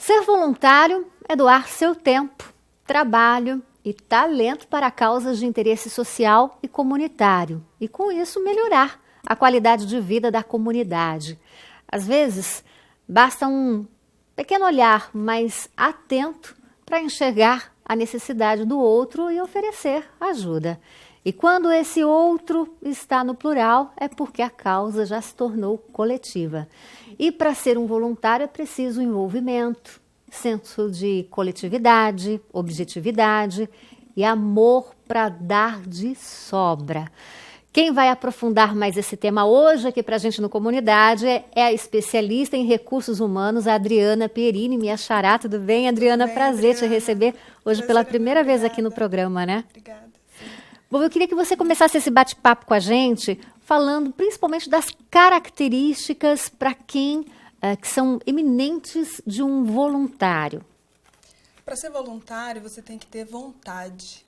Ser voluntário é doar seu tempo, trabalho e talento para causas de interesse social e comunitário e, com isso, melhorar a qualidade de vida da comunidade. Às vezes, basta um pequeno olhar mais atento para enxergar a necessidade do outro e oferecer ajuda. E quando esse outro está no plural, é porque a causa já se tornou coletiva. E para ser um voluntário é preciso envolvimento, senso de coletividade, objetividade e amor para dar de sobra. Quem vai aprofundar mais esse tema hoje aqui para a gente no Comunidade é a especialista em recursos humanos, a Adriana Perini, minha xará. Tudo bem, Adriana? Prazer te receber hoje pela primeira vez aqui no programa, né? Obrigada. Bom, eu queria que você começasse esse bate-papo com a gente, falando principalmente das características para quem que são eminentes de um voluntário. Para ser voluntário, você tem que ter vontade.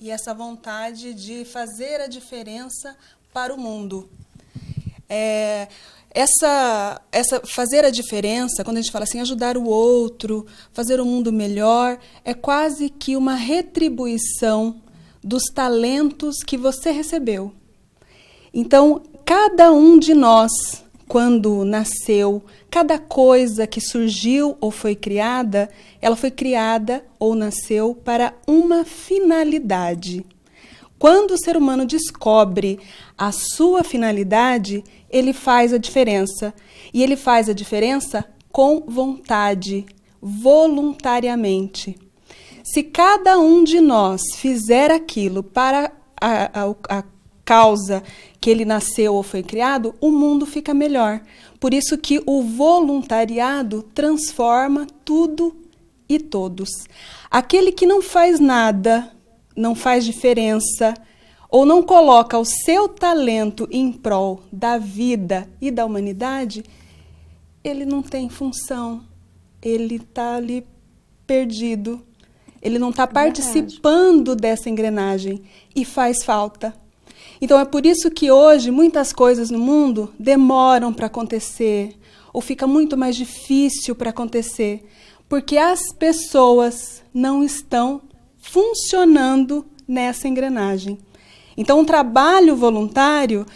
E essa vontade de fazer a diferença para o mundo. Fazer a diferença, quando a gente fala assim, ajudar o outro, fazer o mundo melhor, é quase que uma retribuição dos talentos que você recebeu. Então, cada um de nós, quando nasceu, cada coisa que surgiu ou foi criada, ela foi criada ou nasceu para uma finalidade. Quando o ser humano descobre a sua finalidade, ele faz a diferença. E ele faz a diferença com vontade, voluntariamente. Se cada um de nós fizer aquilo para a causa que ele nasceu ou foi criado, o mundo fica melhor. Por isso que o voluntariado transforma tudo e todos. Aquele que não faz nada, não faz diferença, ou não coloca o seu talento em prol da vida e da humanidade, ele não tem função, ele está ali perdido, ele não está participando dessa engrenagem e faz falta. Então é por isso que hoje muitas coisas no mundo demoram para acontecer, ou fica muito mais difícil para acontecer, porque as pessoas não estão funcionando nessa engrenagem. Então, o trabalho voluntário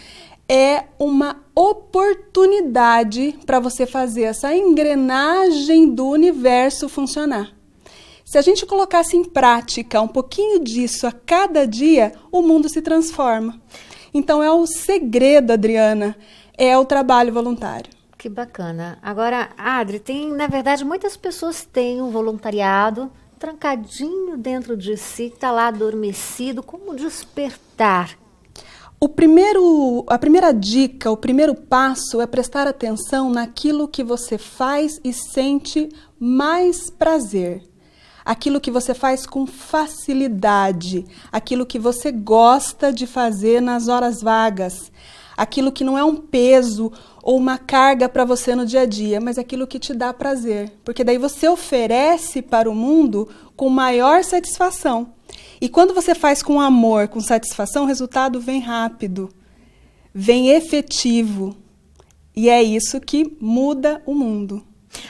é uma oportunidade para você fazer essa engrenagem do universo funcionar. Se a gente colocasse em prática um pouquinho disso a cada dia, o mundo se transforma. Então, é o segredo, Adriana, é o trabalho voluntário. Que bacana. Agora, Adri, na verdade, muitas pessoas têm um voluntariado trancadinho dentro de si, está lá adormecido. Como despertar? A primeira dica, o primeiro passo é prestar atenção naquilo que você faz e sente mais prazer. Aquilo que você faz com facilidade, aquilo que você gosta de fazer nas horas vagas, aquilo que não é um peso ou uma carga para você no dia a dia, mas aquilo que te dá prazer, porque daí você oferece para o mundo com maior satisfação. E quando você faz com amor, com satisfação, o resultado vem rápido, vem efetivo, e é isso que muda o mundo.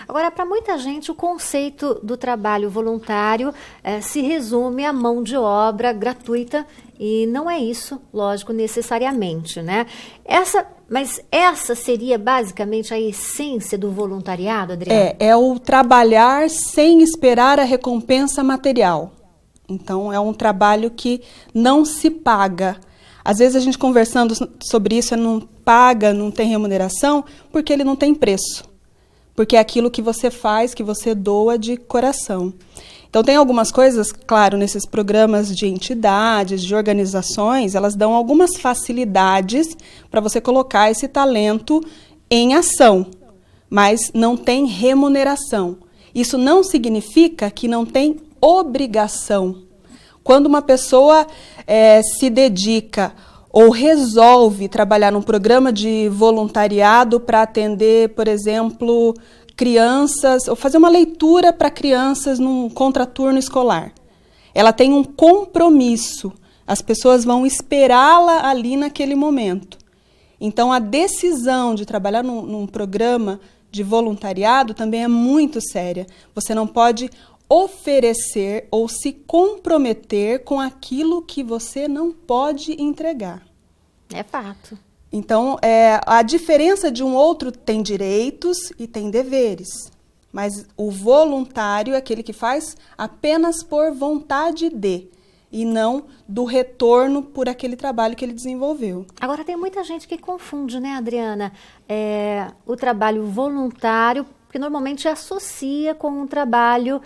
Agora, para muita gente, o conceito do trabalho voluntário se resume à mão de obra gratuita e não é isso, lógico, necessariamente, né? Mas essa seria basicamente a essência do voluntariado, Adriana? É o trabalhar sem esperar a recompensa material. Então, é um trabalho que não se paga. Às vezes a gente conversando sobre isso, não paga, não tem remuneração, porque ele não tem preço. Porque é aquilo que você faz, que você doa de coração. Então, tem algumas coisas, claro, nesses programas de entidades, de organizações, elas dão algumas facilidades para você colocar esse talento em ação, mas não tem remuneração. Isso não significa que não tem obrigação. Quando uma pessoa se dedica ou resolve trabalhar num programa de voluntariado para atender, por exemplo, crianças, ou fazer uma leitura para crianças num contraturno escolar. Ela tem um compromisso, as pessoas vão esperá-la ali naquele momento. Então, a decisão de trabalhar num programa de voluntariado também é muito séria. Você não pode oferecer ou se comprometer com aquilo que você não pode entregar. É fato. Então, a diferença de um outro tem direitos e tem deveres. Mas o voluntário é aquele que faz apenas por vontade de, e não do retorno por aquele trabalho que ele desenvolveu. Agora, tem muita gente que confunde, né, Adriana, o trabalho voluntário, que normalmente associa com um trabalho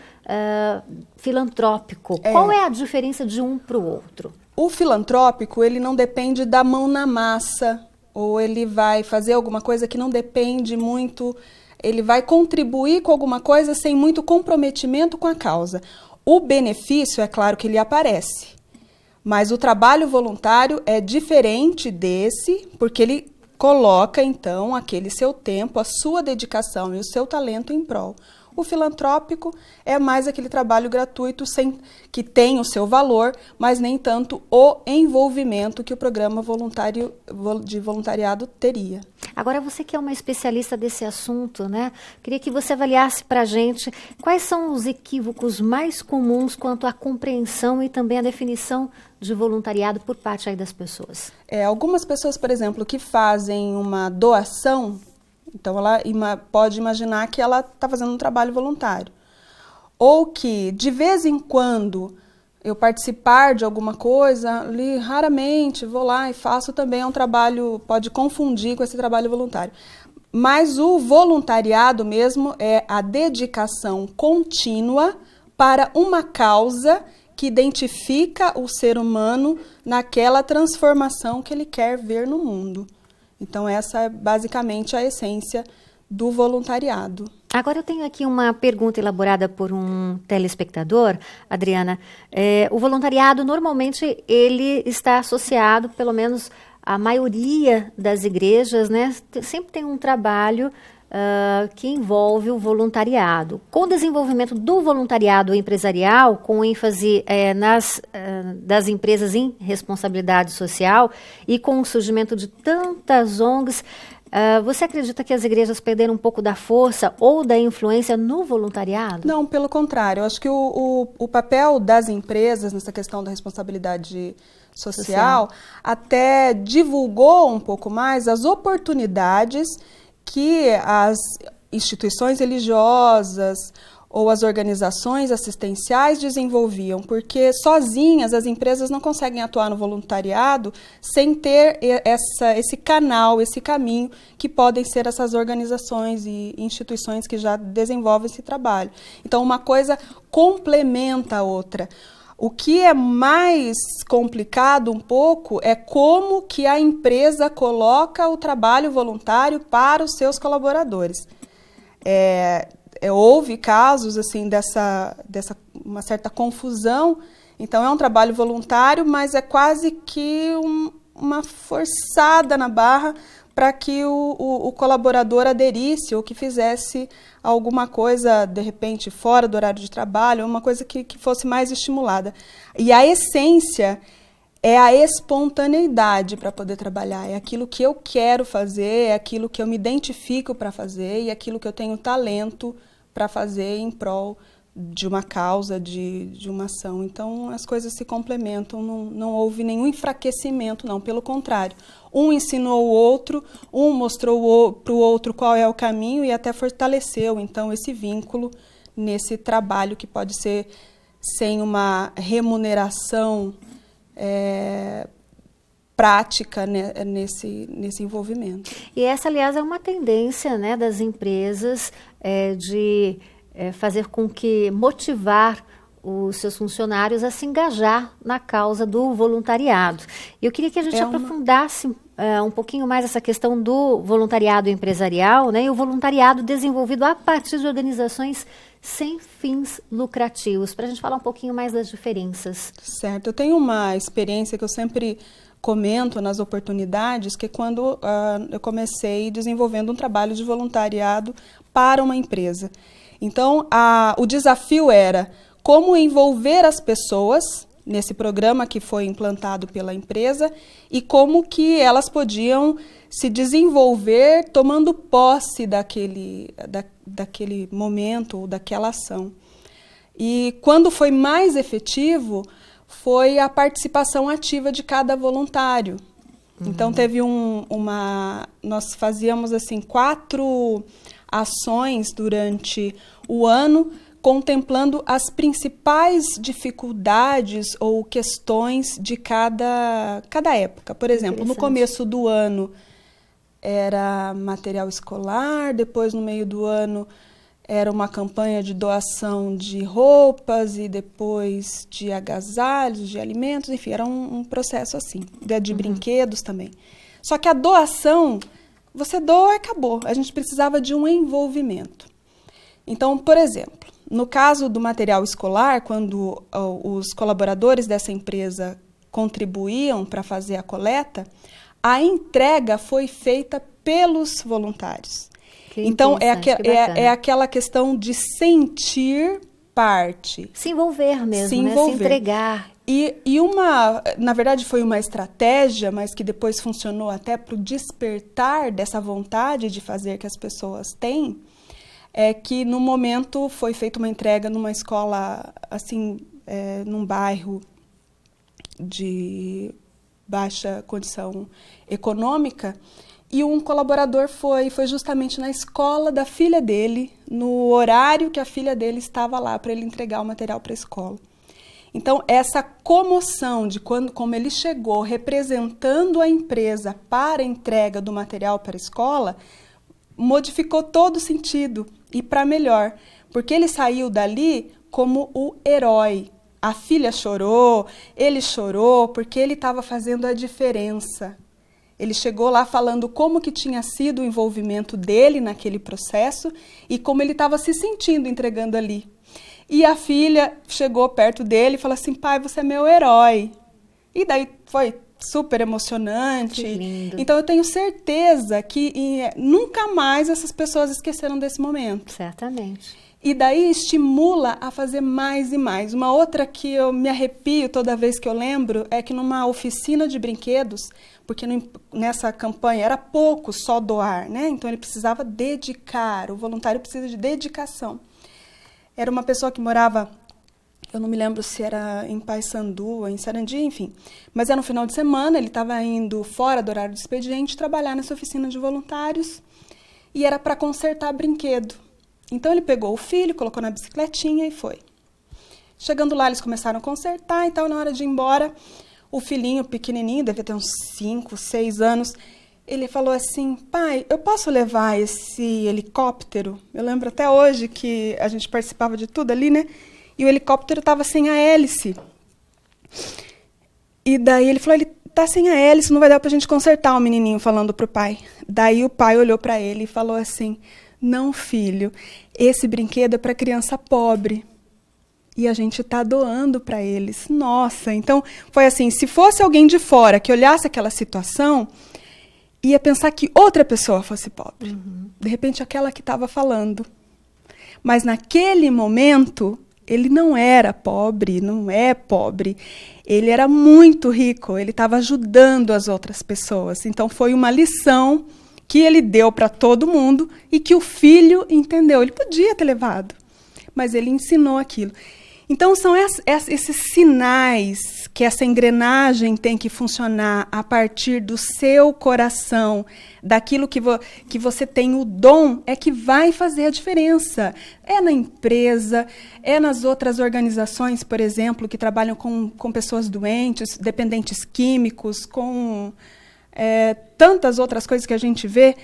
filantrópico. Qual é a diferença de um para o outro? O filantrópico, ele não depende da mão na massa, ou ele vai fazer alguma coisa que não depende muito, ele vai contribuir com alguma coisa sem muito comprometimento com a causa. O benefício, é claro que ele aparece, mas o trabalho voluntário é diferente desse, porque ele coloca, então, aquele seu tempo, a sua dedicação e o seu talento em prol. O filantrópico é mais aquele trabalho gratuito que tem o seu valor, mas nem tanto o envolvimento que o programa de voluntariado teria. Agora, você que é uma especialista desse assunto, né? Queria que você avaliasse para a gente quais são os equívocos mais comuns quanto à compreensão e também à definição de voluntariado por parte aí das pessoas. Algumas pessoas, por exemplo, que fazem uma doação, então ela pode imaginar que ela está fazendo um trabalho voluntário. Ou que, de vez em quando, eu participar de alguma coisa, ali, raramente vou lá e faço também um trabalho, pode confundir com esse trabalho voluntário. Mas o voluntariado mesmo é a dedicação contínua para uma causa que identifica o ser humano naquela transformação que ele quer ver no mundo. Então, essa é basicamente a essência do voluntariado. Agora eu tenho aqui uma pergunta elaborada por um telespectador, Adriana. O voluntariado, normalmente, ele está associado, pelo menos a maioria das igrejas, né? Sempre tem um trabalho que envolve o voluntariado. Com o desenvolvimento do voluntariado empresarial, com ênfase das empresas em responsabilidade social e com o surgimento de tantas ONGs, você acredita que as igrejas perderam um pouco da força ou da influência no voluntariado? Não, pelo contrário. Eu acho que o papel das empresas nessa questão da responsabilidade social até divulgou um pouco mais as oportunidades que as instituições religiosas ou as organizações assistenciais desenvolviam, porque sozinhas as empresas não conseguem atuar no voluntariado sem ter esse canal, esse caminho que podem ser essas organizações e instituições que já desenvolvem esse trabalho. Então, uma coisa complementa a outra. O que é mais complicado um pouco é como que a empresa coloca o trabalho voluntário para os seus colaboradores. Houve casos assim dessa uma certa confusão. Então, é um trabalho voluntário, mas é quase que uma forçada na barra para que o colaborador aderisse ou que fizesse alguma coisa, de repente, fora do horário de trabalho, uma coisa que fosse mais estimulada. E a essência é a espontaneidade para poder trabalhar, é aquilo que eu quero fazer, é aquilo que eu me identifico para fazer e aquilo que eu tenho talento para fazer em prol de uma causa, de uma ação. Então, as coisas se complementam, não houve nenhum enfraquecimento, não, pelo contrário. Um ensinou o outro, um mostrou para o outro qual é o caminho e até fortaleceu, então, esse vínculo nesse trabalho que pode ser sem uma remuneração prática, né, nesse envolvimento. E essa, aliás, é uma tendência, né, das empresas de fazer com que motivar os seus funcionários a se engajar na causa do voluntariado. Eu queria que a gente aprofundasse um pouquinho mais essa questão do voluntariado empresarial, né, e o voluntariado desenvolvido a partir de organizações sem fins lucrativos, para a gente falar um pouquinho mais das diferenças. Certo. Eu tenho uma experiência que eu sempre comento nas oportunidades, que é quando eu comecei desenvolvendo um trabalho de voluntariado para uma empresa. Então, o desafio era como envolver as pessoas nesse programa que foi implantado pela empresa e como que elas podiam se desenvolver tomando posse daquele momento ou daquela ação. E quando foi mais efetivo, foi a participação ativa de cada voluntário. Então, teve nós fazíamos assim 4 ações durante o ano, contemplando as principais dificuldades ou questões de cada época. Por exemplo, no começo do ano era material escolar, depois no meio do ano era uma campanha de doação de roupas e depois de agasalhos, de alimentos, enfim, era um processo assim, de brinquedos também. Só que a doação, você doa e acabou. A gente precisava de um envolvimento. Então, por exemplo, no caso do material escolar, quando os colaboradores dessa empresa contribuíam para fazer a coleta, a entrega foi feita pelos voluntários. Então, é aquela questão de sentir parte. Se envolver mesmo, se entregar. E na verdade, foi uma estratégia, mas que depois funcionou até para o despertar dessa vontade de fazer que as pessoas têm, é que no momento foi feita uma entrega numa escola, assim, num bairro de baixa condição econômica, e um colaborador foi justamente na escola da filha dele, no horário que a filha dele estava lá para ele entregar o material para a escola. Então, essa comoção de como ele chegou representando a empresa para a entrega do material para a escola, modificou todo o sentido e para melhor, porque ele saiu dali como o herói. A filha chorou, ele chorou, porque ele estava fazendo a diferença. Ele chegou lá falando como que tinha sido o envolvimento dele naquele processo e como ele estava se sentindo entregando ali. E a filha chegou perto dele e falou assim: pai, você é meu herói. E daí foi super emocionante. Que lindo. Então eu tenho certeza que nunca mais essas pessoas esqueceram desse momento. Certamente. E daí estimula a fazer mais e mais. Uma outra que eu me arrepio toda vez que eu lembro é que numa oficina de brinquedos, porque nessa campanha era pouco só doar, né? Então ele precisava dedicar, o voluntário precisa de dedicação. Era uma pessoa que morava, eu não me lembro se era em Paissandu ou em Sarandi, enfim, mas era no final de semana, ele estava indo fora do horário do expediente trabalhar nessa oficina de voluntários e era para consertar brinquedo. Então ele pegou o filho, colocou na bicicletinha e foi. Chegando lá, eles começaram a consertar, então na hora de ir embora, o filhinho pequenininho, devia ter uns 5, 6 anos, ele falou assim: pai, eu posso levar esse helicóptero? Eu lembro até hoje que a gente participava de tudo ali, né? E o helicóptero estava sem a hélice. E daí ele falou: ele tá sem a hélice, não vai dar pra gente consertar, o menininho falando pro pai. Daí o pai olhou para ele e falou assim: não, filho, esse brinquedo é para criança pobre. E a gente está doando para eles. Nossa, então foi assim, se fosse alguém de fora que olhasse aquela situação, ia pensar que outra pessoa fosse pobre. De repente, aquela que estava falando. Mas naquele momento, ele não era pobre, não é pobre. Ele era muito rico, ele estava ajudando as outras pessoas. Então foi uma lição que ele deu para todo mundo e que o filho entendeu. Ele podia ter levado, mas ele ensinou aquilo. Então, são esses sinais que essa engrenagem tem que funcionar a partir do seu coração, daquilo que você tem o dom, é que vai fazer a diferença. É na empresa, é nas outras organizações, por exemplo, que trabalham com pessoas doentes, dependentes químicos, com tantas outras coisas que a gente vê,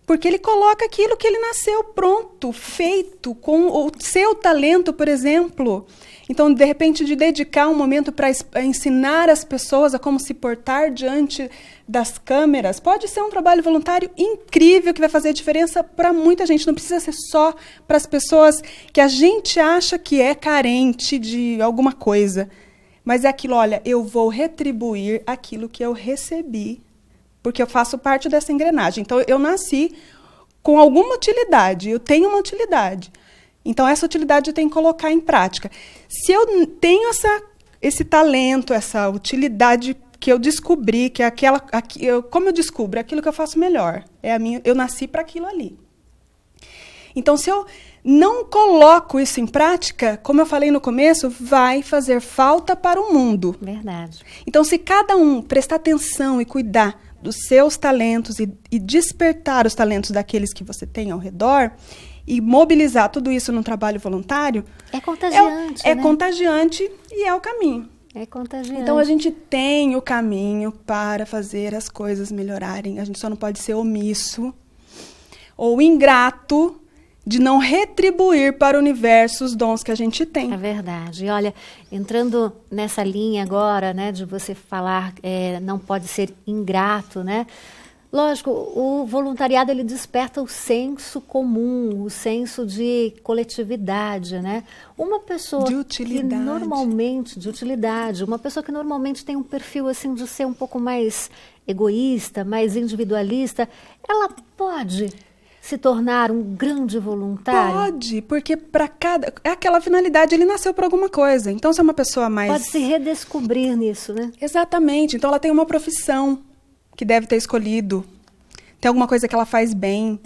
porque ele coloca aquilo que ele nasceu pronto, feito, com o seu talento, por exemplo. Então, de repente, de dedicar um momento para ensinar as pessoas a como se portar diante das câmeras, pode ser um trabalho voluntário incrível que vai fazer diferença para muita gente. Não precisa ser só para as pessoas que a gente acha que é carente de alguma coisa. Mas é aquilo, olha, eu vou retribuir aquilo que eu recebi, porque eu faço parte dessa engrenagem. Então, eu nasci com alguma utilidade, eu tenho uma utilidade. Então, essa utilidade eu tenho que colocar em prática. Se eu tenho esse talento, essa utilidade que eu descobri, que é como eu descubro? É aquilo que eu faço melhor. Eu nasci para aquilo ali. Então, se eu não coloco isso em prática, como eu falei no começo, vai fazer falta para o mundo. Verdade. Então, se cada um prestar atenção e cuidar dos seus talentos e despertar os talentos daqueles que você tem ao redor e mobilizar tudo isso no trabalho voluntário... É contagiante, É contagiante e é o caminho. É contagiante. Então, a gente tem o caminho para fazer as coisas melhorarem. A gente só não pode ser omisso ou ingrato de não retribuir para o universo os dons que a gente tem. É verdade. E olha, entrando nessa linha agora, né, de você falar não pode ser ingrato, né? Lógico, o voluntariado ele desperta o senso comum, o senso de coletividade, né? Uma pessoa de utilidade. Uma pessoa que normalmente tem um perfil assim de ser um pouco mais egoísta, mais individualista, ela pode se tornar um grande voluntário? Pode, porque é aquela finalidade, ele nasceu por alguma coisa. Então, se é uma pessoa mais... Pode se redescobrir nisso, né? Exatamente. Então, ela tem uma profissão que deve ter escolhido. Tem alguma coisa que ela faz bem.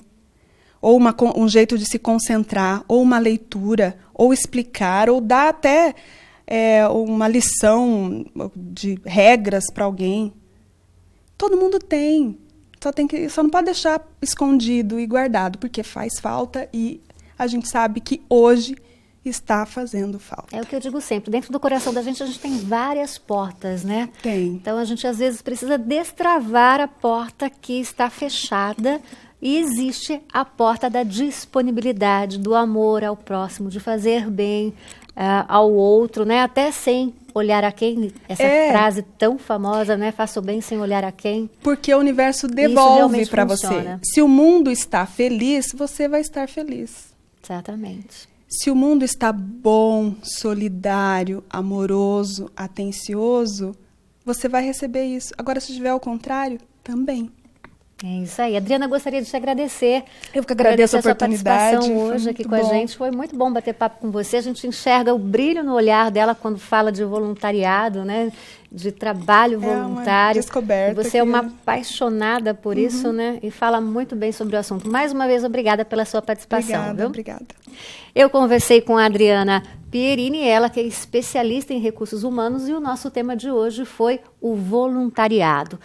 Ou um jeito de se concentrar, ou uma leitura, ou explicar, ou dar até uma lição de regras para alguém. Todo mundo tem. Só não pode deixar escondido e guardado, porque faz falta e a gente sabe que hoje está fazendo falta. É o que eu digo sempre, dentro do coração da gente a gente tem várias portas, né? Tem. Então a gente às vezes precisa destravar a porta que está fechada e existe a porta da disponibilidade, do amor ao próximo, de fazer bem ao outro, né? Até sem olhar a quem, essa frase tão famosa, né? Faça o bem sem olhar a quem. Porque o universo devolve para você. Se o mundo está feliz, você vai estar feliz. Exatamente. Se o mundo está bom, solidário, amoroso, atencioso, você vai receber isso. Agora, se estiver ao contrário, também. É isso aí. Adriana, gostaria de te agradecer. Eu que agradeço a oportunidade. A sua participação hoje aqui com a gente. Foi muito bom bater papo com você. A gente enxerga o brilho no olhar dela quando fala de voluntariado, né? De trabalho voluntário. Uma descoberta. Você é uma apaixonada por isso, né? E fala muito bem sobre o assunto. Mais uma vez, obrigada pela sua participação. Obrigada. Eu conversei com a Adriana Pierini, ela que é especialista em recursos humanos, e o nosso tema de hoje foi o voluntariado.